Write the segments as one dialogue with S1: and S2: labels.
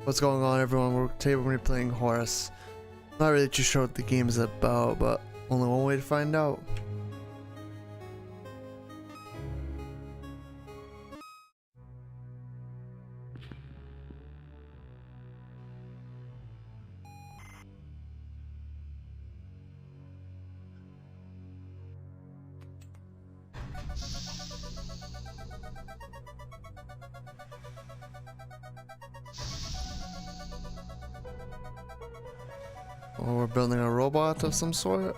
S1: What's going on, everyone? Today we're going to be playing Horace. Not really too sure what the game is about, but only one way to find out. Oh, we're building a robot of some sort.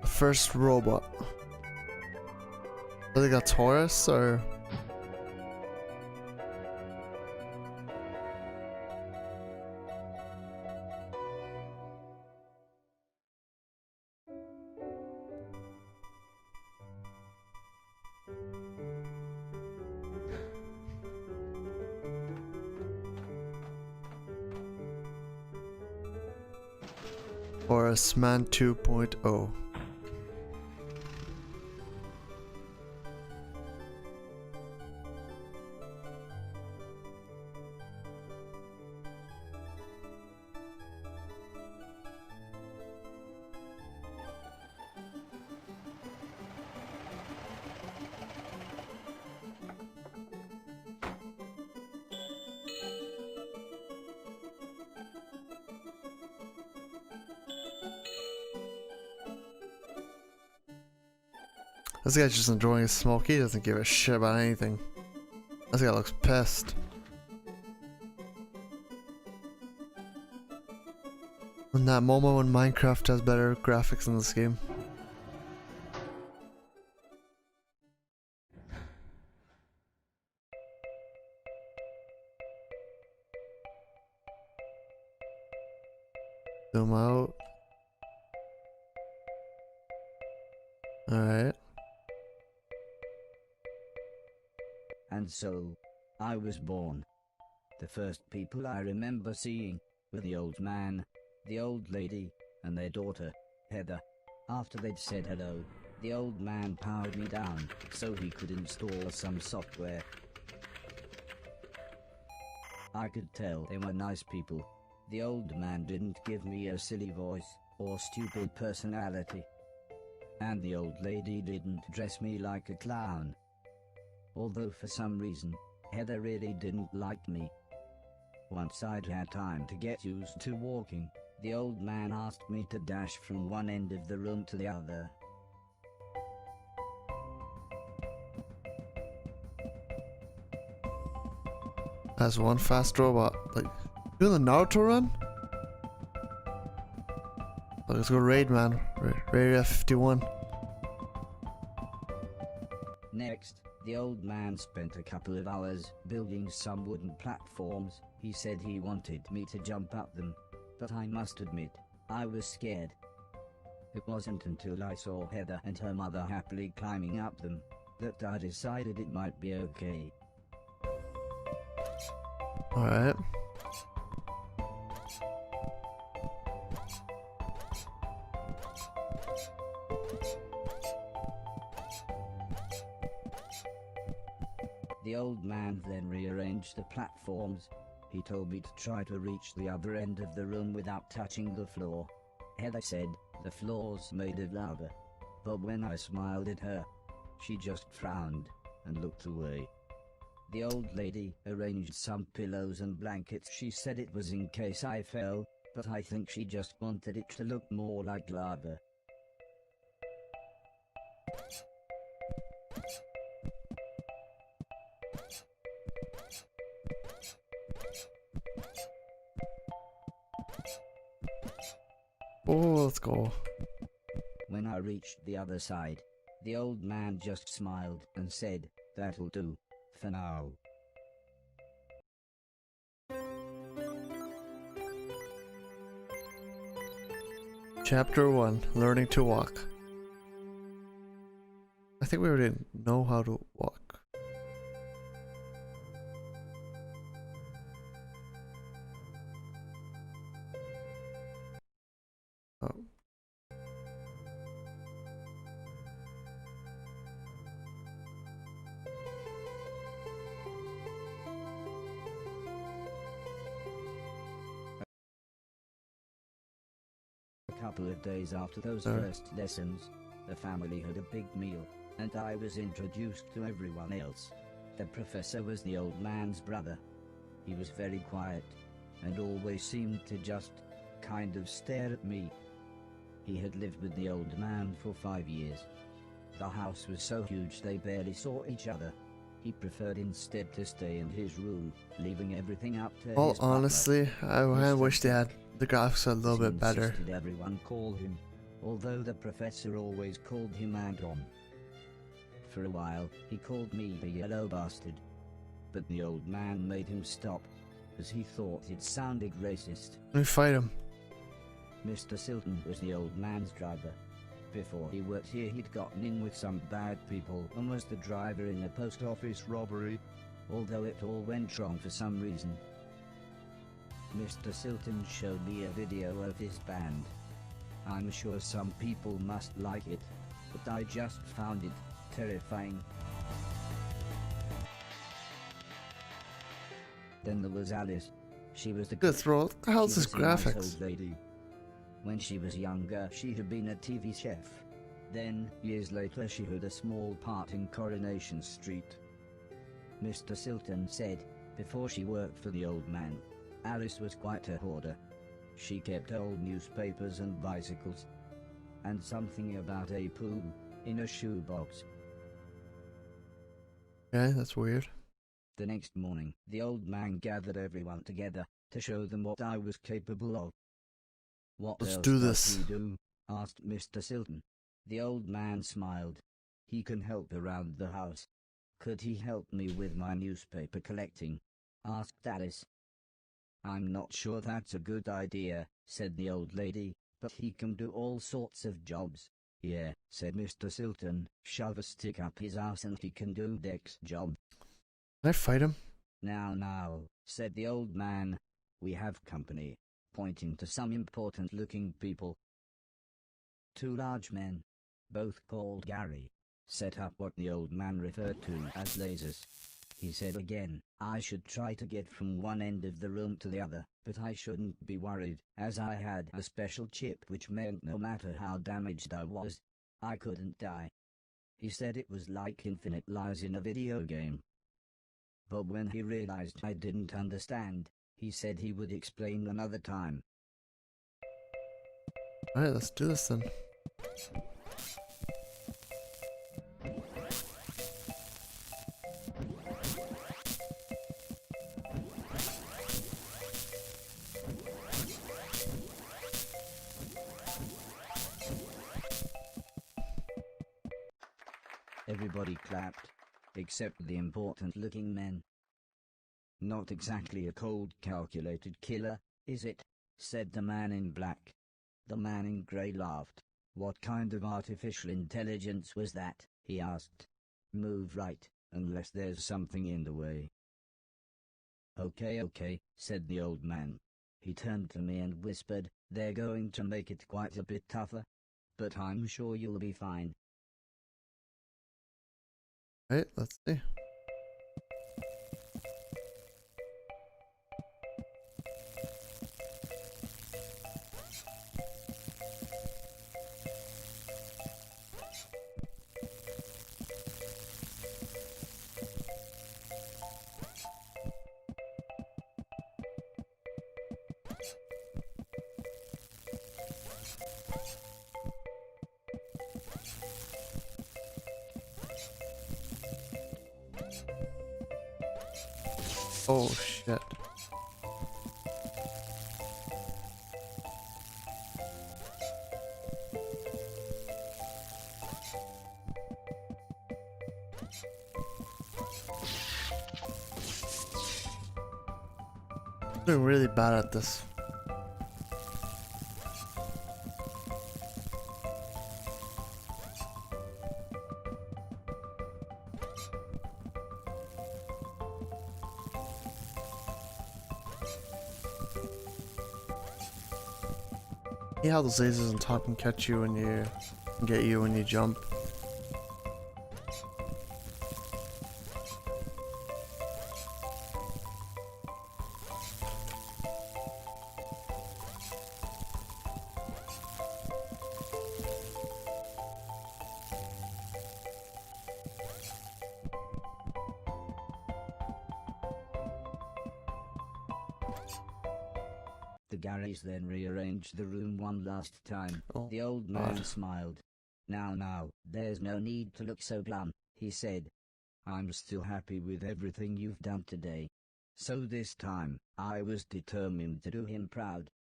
S1: First robot. I think that's Horace, or Horace Man 2.0. This guy's just enjoying his smoke. He doesn't give a shit about anything. This guy looks pissed. In that moment when Minecraft has better graphics in this game. Zoom out. Alright.
S2: And so, I was born. The first people I remember seeing were the old man, the old lady, and their daughter, Heather. After they'd said hello, the old man powered me down so he could install some software. I could tell they were nice people. The old man didn't give me a silly voice or stupid personality. And the old lady didn't dress me like a clown. Although for some reason, Heather really didn't like me. Once I'd had time to get used to walking, the old man asked me to dash from one end of the room to the other.
S1: That's one fast robot. Like, doing the Naruto run? Let's go raid, man. Raid F51.
S2: Next, the old man spent a couple of hours building some wooden platforms. He said he wanted me to jump up them, but I must admit, I was scared. It wasn't until I saw Heather and her mother happily climbing up them that I decided it might be okay.
S1: Alright.
S2: The old man then rearranged the platforms. He told me to try to reach the other end of the room without touching the floor. Heather said the floor's made of lava. But when I smiled at her, she just frowned and looked away. The old lady arranged some pillows and blankets. She said it was in case I fell, but I think she just wanted it to look more like lava.
S1: Oh, let's go.
S2: When I reached the other side, the old man just smiled and said, "That'll do, for now."
S1: Chapter 1, Learning to Walk. I think we already know how to walk.
S2: couple of days after those
S1: Sorry.
S2: first lessons, the family had a big meal, and I was introduced to everyone else. The professor was the old man's brother. He was very quiet, and always seemed to just kind of stare at me. He had lived with the old man for 5 years. The house was so huge they barely saw each other. He preferred instead to stay in his room, leaving everything up to
S1: Well,
S2: his butler.
S1: honestly, I
S2: Mr.
S1: wish they had the graphics a little
S2: He
S1: bit better.
S2: insisted everyone call him, although the professor always called him Anton. For a while, he called me a yellow bastard. But the old man made him stop, as he thought it sounded racist.
S1: Let me fight him.
S2: Mr. Silton was the old man's driver. Before he worked here, he'd gotten in with some bad people and was the driver in a post office robbery, although it all went wrong for some reason. Mr. Silton showed me a video of his band. I'm sure some people must like it, but I just found it terrifying. Then there was Alice. She was the
S1: Good throw. What the hell's
S2: She
S1: this
S2: was a nice
S1: graphics?
S2: old lady. When she was younger, she had been a TV chef. Then, years later, she had a small part in Coronation Street. Mr. Silton said, before she worked for the old man, Alice was quite a hoarder. She kept old newspapers and bicycles. And something about a poo in a shoebox.
S1: Okay, that's weird.
S2: The next morning, the old man gathered everyone together to show them what I was capable of. What
S1: Let's
S2: else
S1: do
S2: does
S1: this.
S2: he do? Asked Mr. Silton. The old man smiled. He can help around the house. Could he help me with my newspaper collecting? Asked Alice. I'm not sure that's a good idea, said the old lady, but he can do all sorts of jobs. Yeah, said Mr. Silton, shove a stick up his ass and he can do Deck's job.
S1: Can I fight him?
S2: Now, said the old man, we have company, pointing to some important-looking people. 2 large men, both called Gary, set up what the old man referred to as lasers. He said again, I should try to get from one end of the room to the other, but I shouldn't be worried, as I had a special chip which meant no matter how damaged I was, I couldn't die. He said it was like infinite lives in a video game. But when he realized I didn't understand, he said he would explain another time.
S1: Alright, let's do this then.
S2: Everybody clapped, except the important-looking men. Not exactly a cold, calculated killer, is it? Said the man in black. The man in grey laughed. What kind of artificial intelligence was that? He asked. Move right, unless there's something in the way. Okay, said the old man. He turned to me and whispered, they're going to make it quite a bit tougher. But I'm sure you'll be fine.
S1: Alright, let's see. Oh shit. I'm doing really bad at this. See how those lasers on top can catch you when you get you when you jump.
S2: The Garys then rearranged the room one last time.
S1: Oh,
S2: The old man
S1: God.
S2: smiled. Now, there's no need to look so glum, he said. I'm still happy with everything you've done today. So this time, I was determined to do him proud.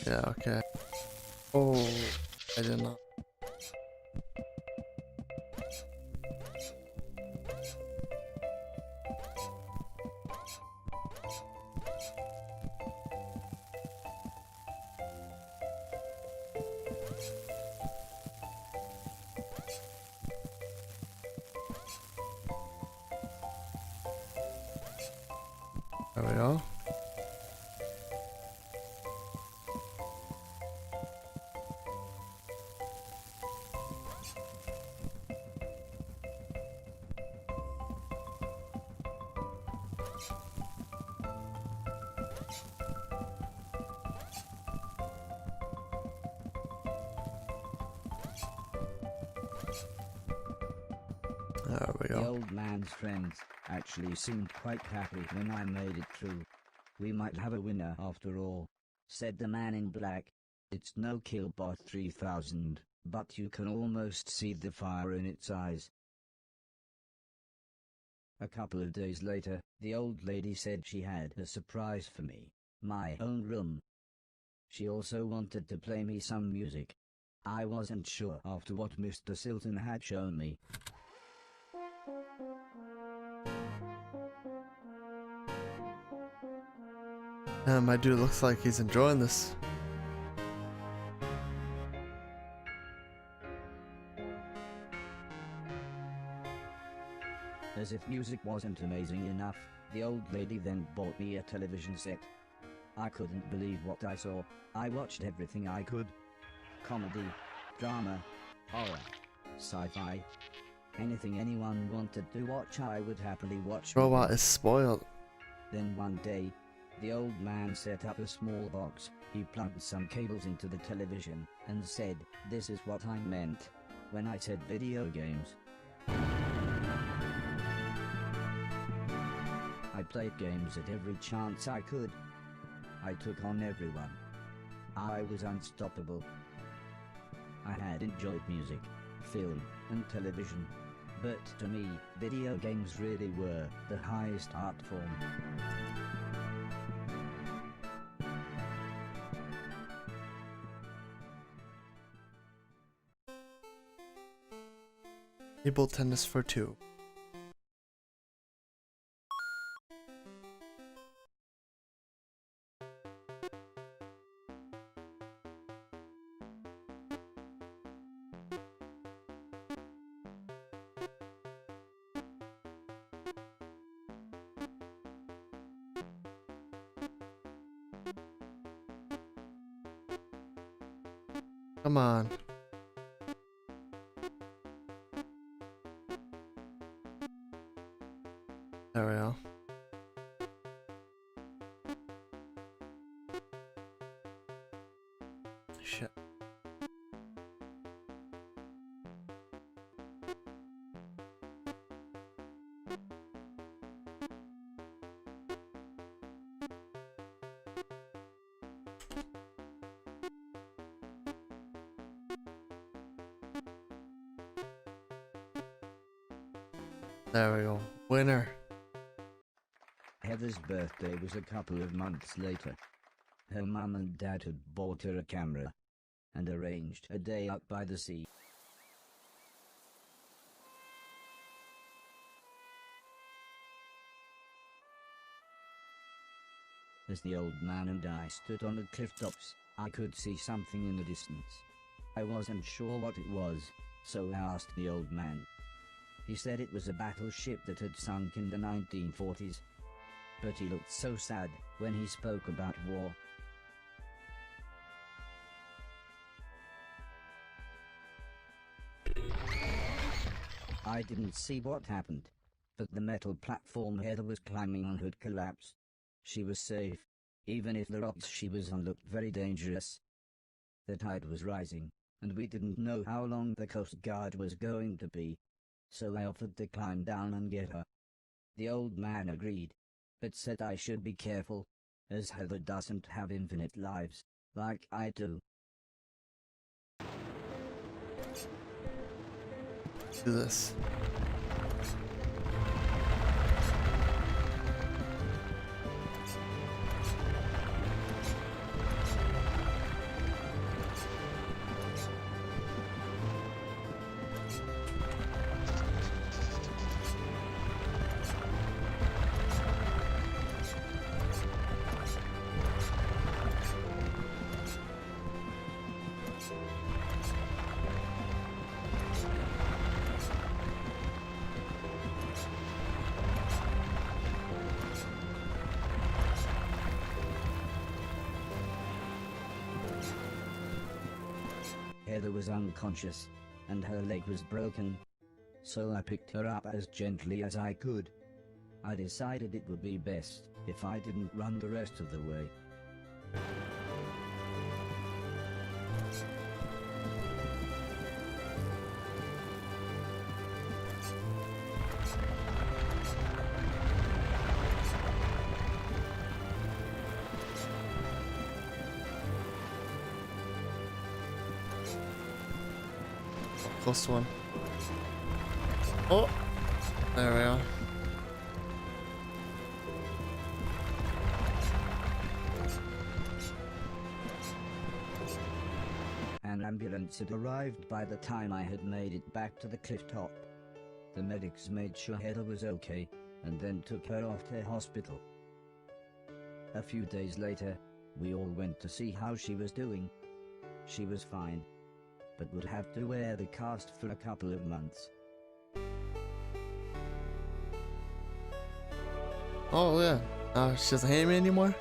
S1: Yeah, okay. Oh, I did not. There we go. There we
S2: The
S1: go.
S2: old man's friends actually seemed quite happy when I made it through. We might have a winner after all, said the man in black. It's no Killbot 3000, but you can almost see the fire in its eyes. A couple of days later, the old lady said she had a surprise for me, my own room. She also wanted to play me some music. I wasn't sure after what Mr. Silton had shown me.
S1: My dude looks like he's enjoying this.
S2: As if music wasn't amazing enough, the old lady then bought me a television set. I couldn't believe what I saw. I watched everything I could. Comedy, drama, horror, sci-fi. Anything anyone wanted to watch I would happily watch.
S1: Robot is spoiled.
S2: Then one day, the old man set up a small box. He plugged some cables into the television and said, "This is what I meant when I said video games." I played games at every chance I could. I took on everyone. I was unstoppable. I had enjoyed music, film, and television. But to me, video games really were the highest art form.
S1: Table tennis for two. Come on. There we go. Shit. There we go. Winner.
S2: Heather's birthday was a couple of months later. Her mum and dad had bought her a camera and arranged a day out by the sea. As the old man and I stood on the cliff tops, I could see something in the distance. I wasn't sure what it was, so I asked the old man. He said it was a battleship that had sunk in the 1940s. But he looked so sad when he spoke about war. I didn't see what happened, but the metal platform Heather was climbing on had collapsed. She was safe, even if the rocks she was on looked very dangerous. The tide was rising, and we didn't know how long the Coast Guard was going to be, so I offered to climb down and get her. The old man agreed, but said I should be careful, as Heather doesn't have infinite lives, like I do.
S1: Do this.
S2: Heather was unconscious, and her leg was broken. So I picked her up as gently as I could. I decided it would be best if I didn't run the rest of the way.
S1: Close one. Oh! There we are.
S2: An ambulance had arrived by the time I had made it back to the cliff top. The medics made sure Heather was okay, and then took her off to hospital. A few days later, we all went to see how she was doing. She was fine, but would have to wear the cast for a couple of months.
S1: Oh yeah. She doesn't hate me anymore?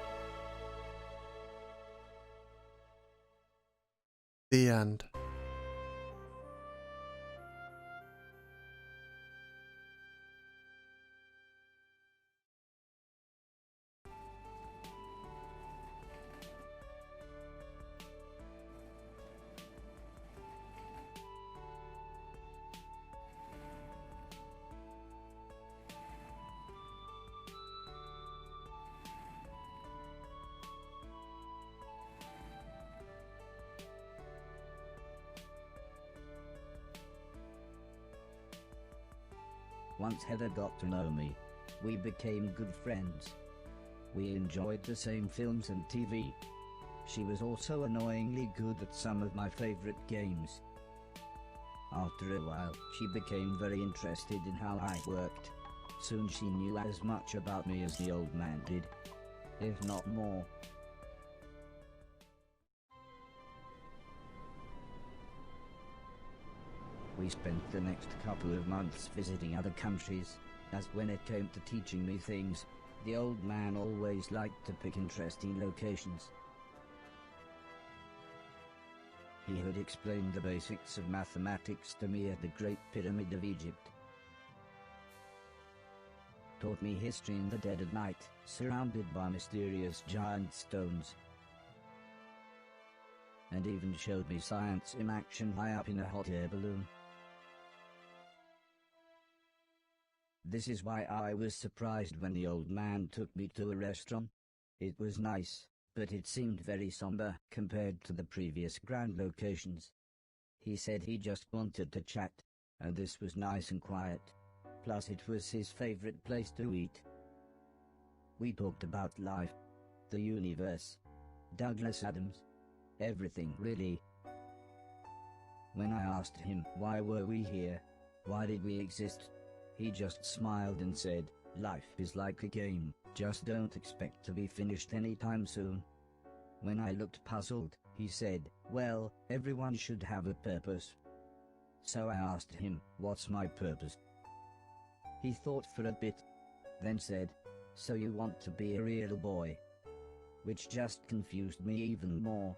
S1: The end.
S2: Once Heather got to know me, we became good friends. We enjoyed the same films and TV. She was also annoyingly good at some of my favorite games. After a while, she became very interested in how I worked. Soon she knew as much about me as the old man did, if not more. We spent the next couple of months visiting other countries, as when it came to teaching me things, the old man always liked to pick interesting locations. He had explained the basics of mathematics to me at the Great Pyramid of Egypt. Taught me history in the dead of night, surrounded by mysterious giant stones. And even showed me science in action high up in a hot air balloon. This is why I was surprised when the old man took me to a restaurant. It was nice, but it seemed very somber compared to the previous grand locations. He said he just wanted to chat, and this was nice and quiet. Plus it was his favorite place to eat. We talked about life, the universe, Douglas Adams, everything really. When I asked him why were we here, why did we exist, he just smiled and said, "Life is like a game, just don't expect to be finished anytime soon." When I looked puzzled, he said, "Well, everyone should have a purpose." So I asked him, "What's my purpose?" He thought for a bit, then said, "So you want to be a real boy?" Which just confused me even more.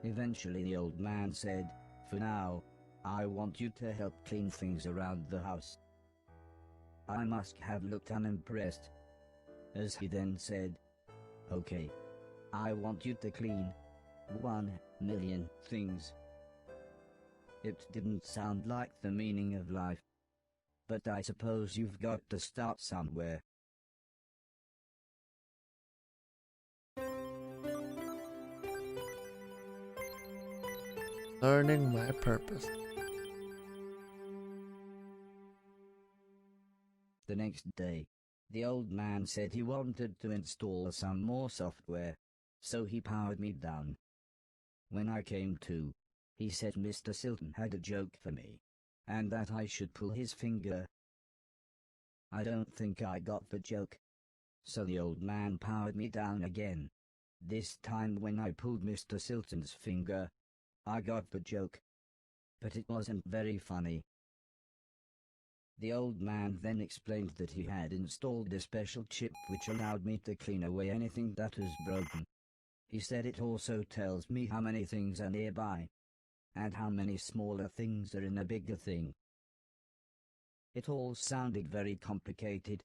S2: Eventually the old man said, "For now, I want you to help clean things around the house." I must have looked unimpressed, as he then said, "Okay, I want you to clean 1,000,000 things." It didn't sound like the meaning of life. But I suppose you've got to start somewhere.
S1: Learning my purpose.
S2: The next day, the old man said he wanted to install some more software, so he powered me down. When I came to, he said Mr. Silton had a joke for me, and that I should pull his finger. I don't think I got the joke. So the old man powered me down again. This time when I pulled Mr. Silton's finger, I got the joke. But it wasn't very funny. The old man then explained that he had installed a special chip which allowed me to clean away anything that was broken. He said it also tells me how many things are nearby, and how many smaller things are in a bigger thing. It all sounded very complicated,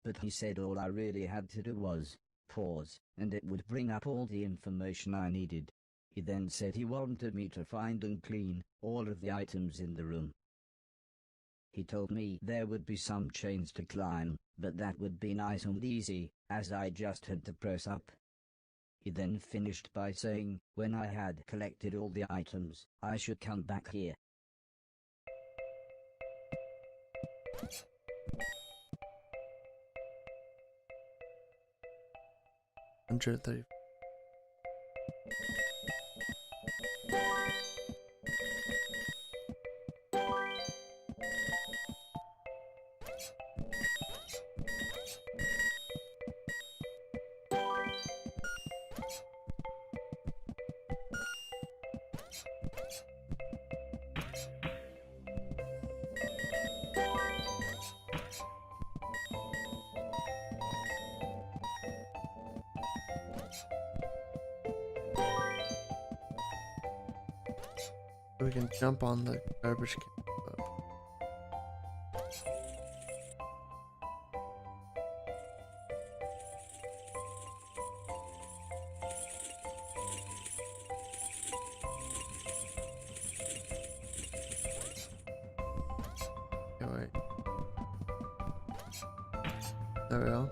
S2: but he said all I really had to do was pause, and it would bring up all the information I needed. He then said he wanted me to find and clean all of the items in the room. He told me there would be some chains to climb, but that would be nice and easy, as I just had to press up. He then finished by saying, when I had collected all the items, I should come back here.
S1: $130. We can jump on the garbage can. Okay, wait. There we go.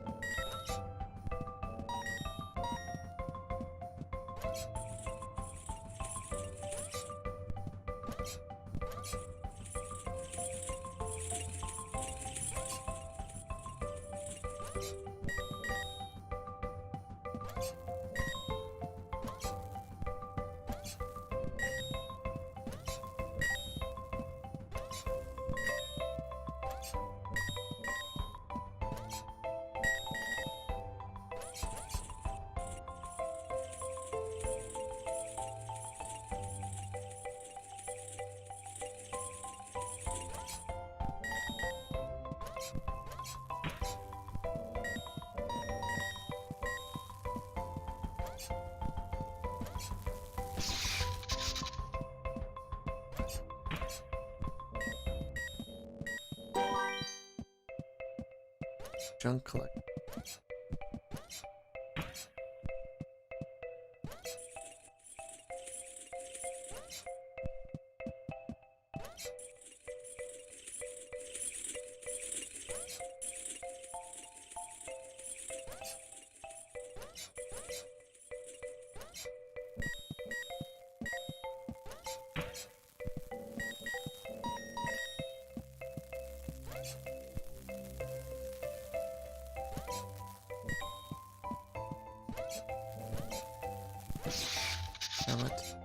S1: Junk collect. Damn it.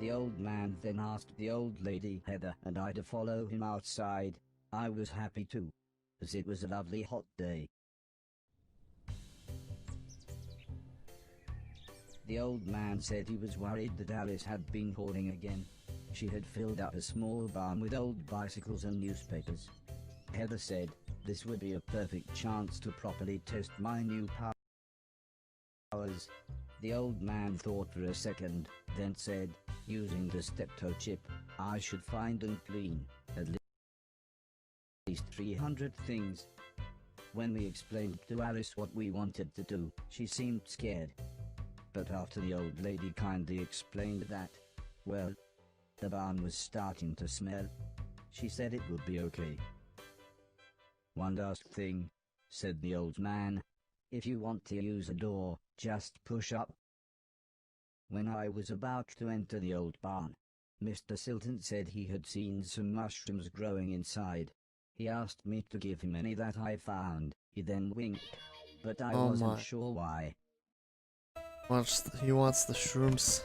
S2: The old man then asked the old lady Heather and I to follow him outside. I was happy to, as it was a lovely hot day. The old man said he was worried that Alice had been calling again. She had filled up a small barn with old bicycles and newspapers. Heather said, "This would be a perfect chance to properly test my new powers." The old man thought for a second, then said, "Using the steptoe chip, I should find and clean at least 300 things." When we explained to Alice what we wanted to do, she seemed scared. But after the old lady kindly explained that, well, the barn was starting to smell, she said it would be okay. "One last thing," said the old man. "If you want to use a door, just push up." When I was about to enter the old barn, Mr. Silton said he had seen some mushrooms growing inside. He asked me to give him any that I found. He then winked, but I wasn't sure why.
S1: He wants the shrooms.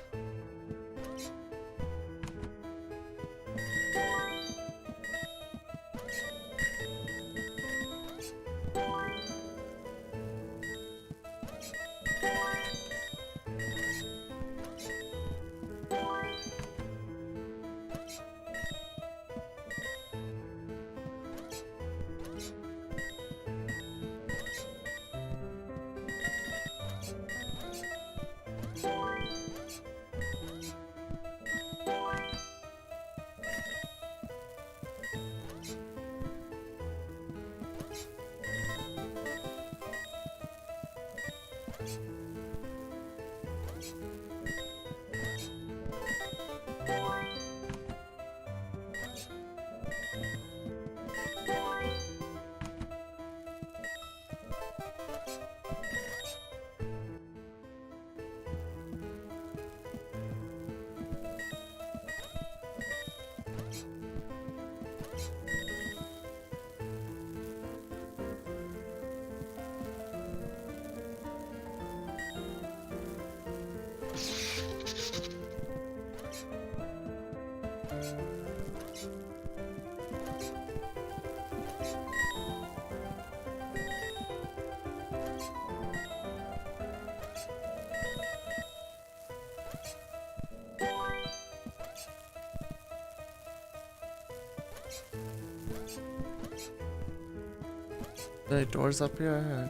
S1: Are there doors up here?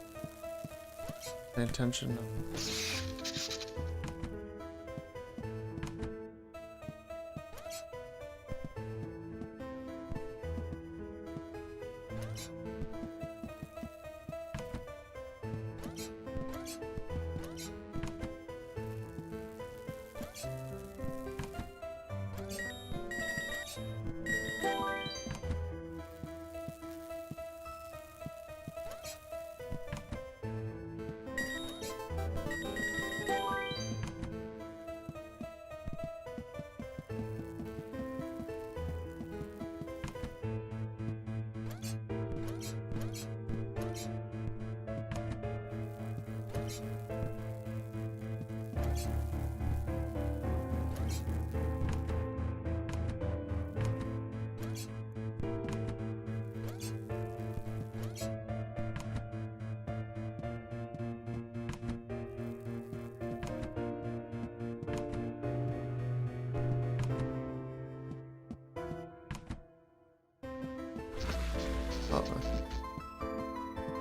S1: Pay attention.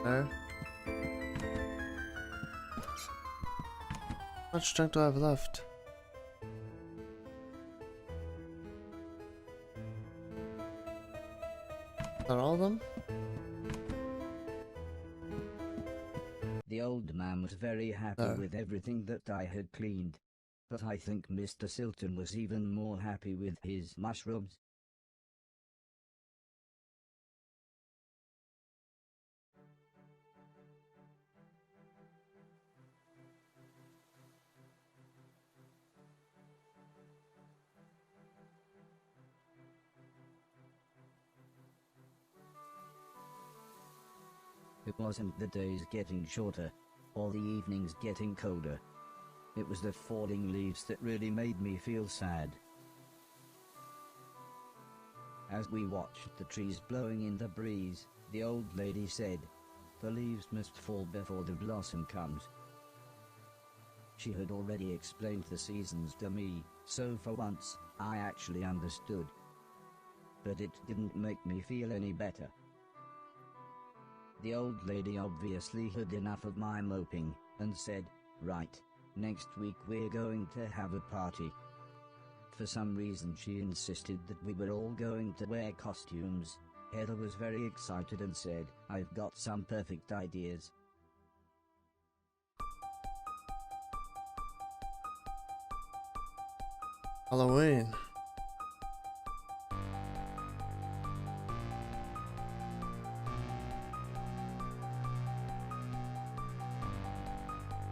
S1: There. How much junk do I have left? Is that all of them?
S2: The old man was very happy with everything that I had cleaned. But I think Mr. Silton was even more happy with his mushrooms. It wasn't the days getting shorter, or the evenings getting colder. It was the falling leaves that really made me feel sad. As we watched the trees blowing in the breeze, the old lady said, "The leaves must fall before the blossom comes." She had already explained the seasons to me, so for once, I actually understood. But it didn't make me feel any better. The old lady obviously had enough of my moping, and said, "Right, next week we're going to have a party." For some reason she insisted that we were all going to wear costumes. Heather was very excited and said, "I've got some perfect ideas."
S1: Halloween.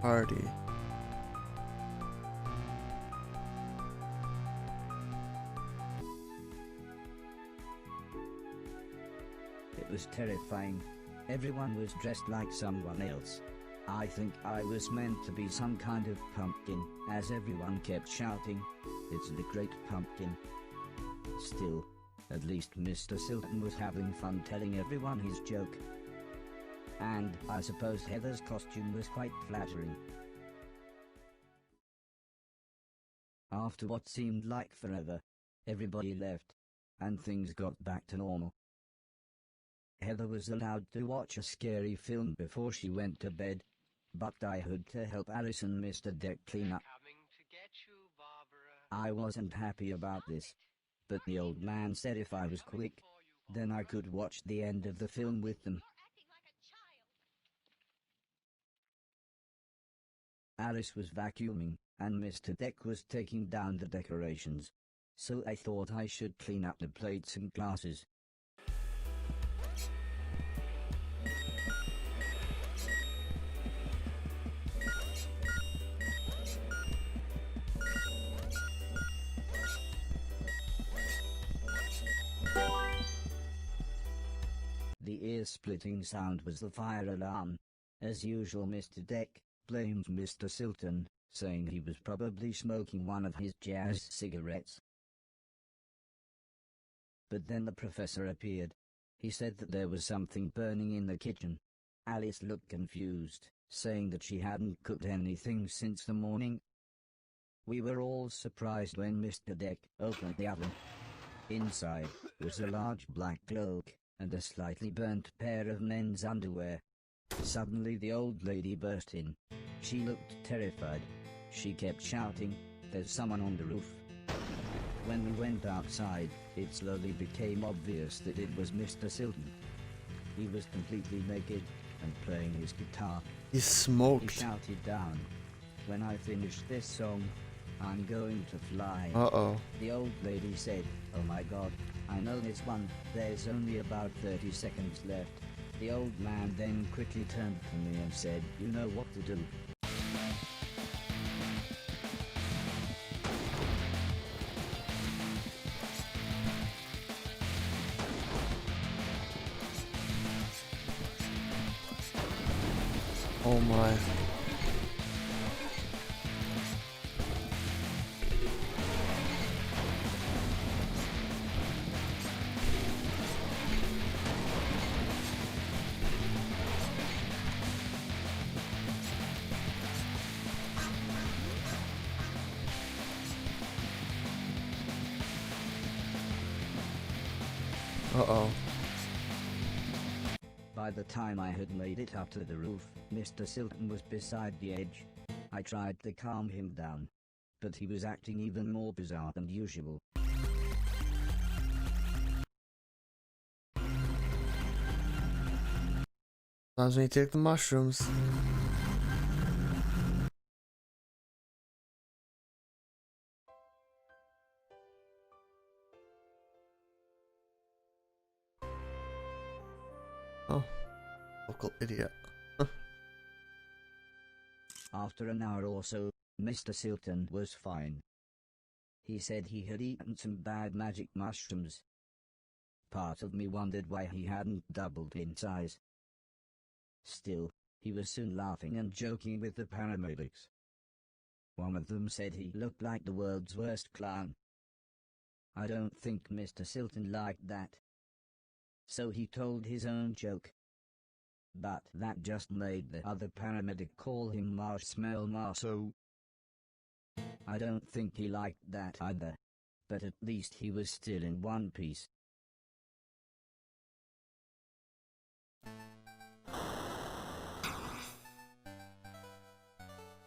S1: Party.
S2: It was terrifying. Everyone was dressed like someone else. I think I was meant to be some kind of pumpkin, as everyone kept shouting, "It's the Great Pumpkin." Still, at least Mr. Silton was having fun telling everyone his joke. And I suppose Heather's costume was quite flattering. After what seemed like forever, everybody left, and things got back to normal. Heather was allowed to watch a scary film before she went to bed, but I had to help Alice and Mr. Deck clean up. I wasn't happy about this, but the old man said if I was quick, then I could watch the end of the film with them. Alice was vacuuming, and Mr. Deck was taking down the decorations, so I thought I should clean up the plates and glasses. The ear-splitting sound was the fire alarm. As usual, Mr. Deck blamed Mr. Silton, saying he was probably smoking one of his jazz cigarettes. But then the professor appeared. He said that there was something burning in the kitchen. Alice looked confused, saying that she hadn't cooked anything since the morning. We were all surprised when Mr. Deck opened the oven. Inside was a large black cloak and a slightly burnt pair of men's underwear. Suddenly the old lady burst in. She looked terrified. She kept shouting, "There's someone on the roof." When we went outside, it slowly became obvious that it was Mr. Silton. He was completely naked and playing his guitar.
S1: He
S2: He
S1: smoked.
S2: shouted down, "When I finish this song, I'm going to fly."
S1: Uh-oh.
S2: The old lady said, "Oh my God, I know this one, there's only about 30 seconds left." The old man then quickly turned to me and said, "You know what to do."
S1: Oh my. Uh-oh.
S2: By the time I had made it up to the roof, Mr. Silton was beside the edge. I tried to calm him down, but he was acting even more bizarre than usual.
S1: Sometimes when you take the mushrooms. Oh. Local idiot.
S2: After an hour or so, Mr. Silton was fine. He said he had eaten some bad magic mushrooms. Part of me wondered why he hadn't doubled in size. Still, he was soon laughing and joking with the paramedics. One of them said he looked like the world's worst clown. I don't think Mr. Silton liked that, so he told his own joke. But that just made the other paramedic call him Marshmallow Marceau. I don't think he liked that either. But at least he was still in one piece.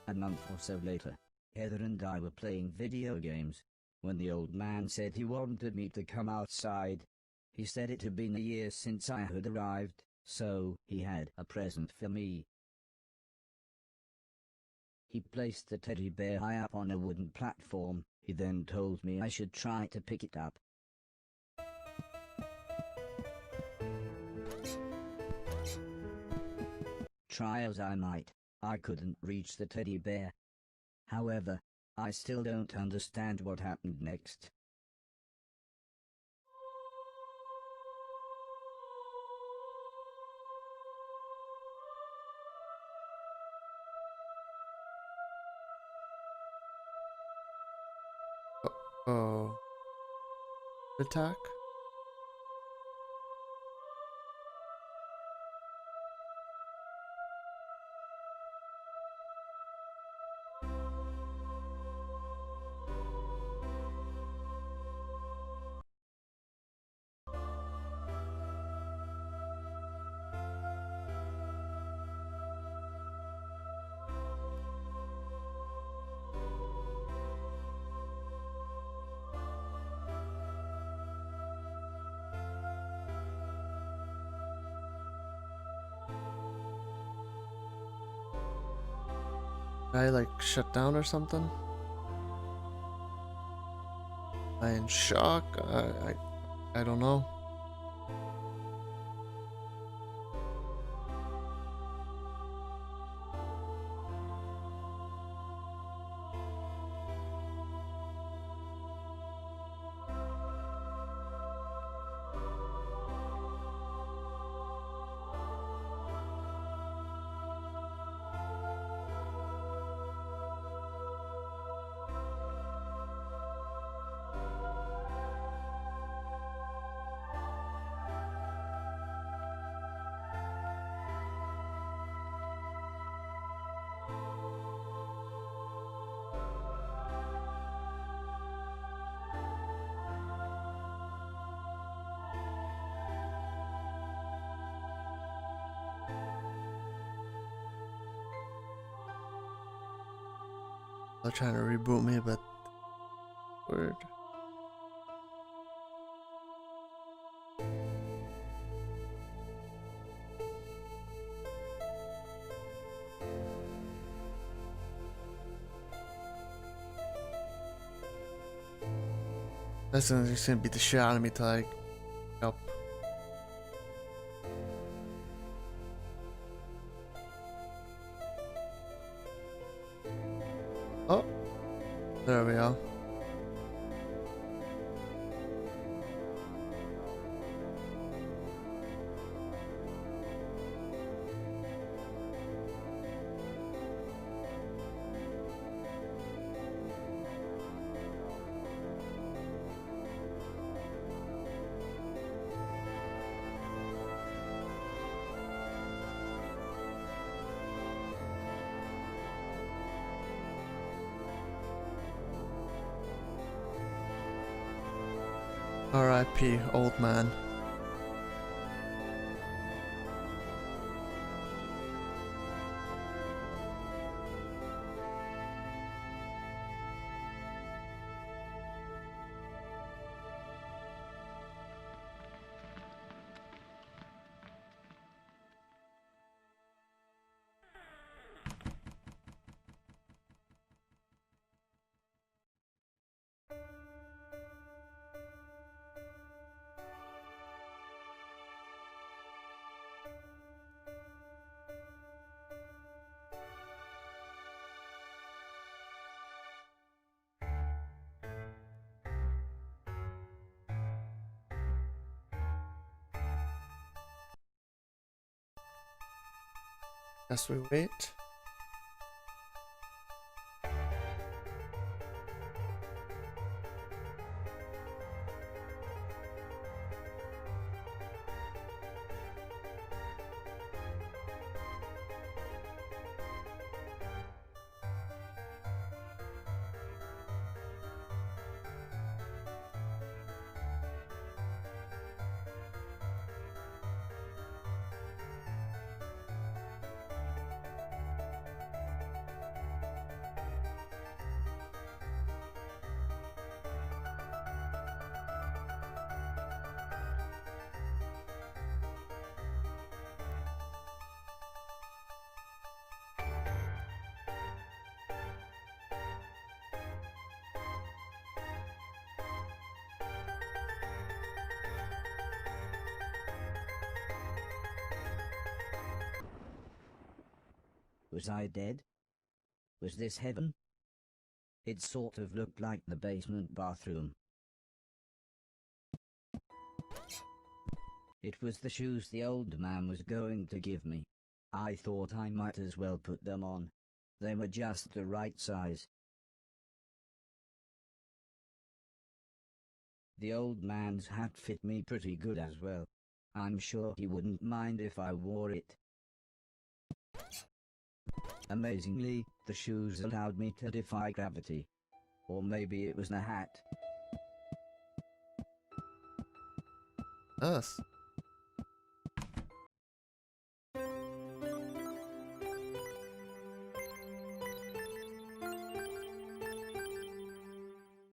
S2: A month or so later, Heather and I were playing video games, when the old man said he wanted me to come outside. He said it had been a year since I had arrived, so he had a present for me. He placed the teddy bear high up on a wooden platform. He then told me I should try to pick it up. Try as I might, I couldn't reach the teddy bear. However, I still don't understand what happened next.
S1: Oh. Attack? I like shut down or something? I in shock? I don't know. They're trying to reboot me, but weird. That's gonna beat the shit out of me till I up. Oh, there we go. R.I.P. old man. Guess we wait.
S2: Was I dead? Was this heaven? It sort of looked like the basement bathroom. It was the shoes the old man was going to give me. I thought I might as well put them on. They were just the right size. The old man's hat fit me pretty good as well. I'm sure he wouldn't mind if I wore it. Amazingly, the shoes allowed me to defy gravity. Or maybe it was the hat.
S1: Us.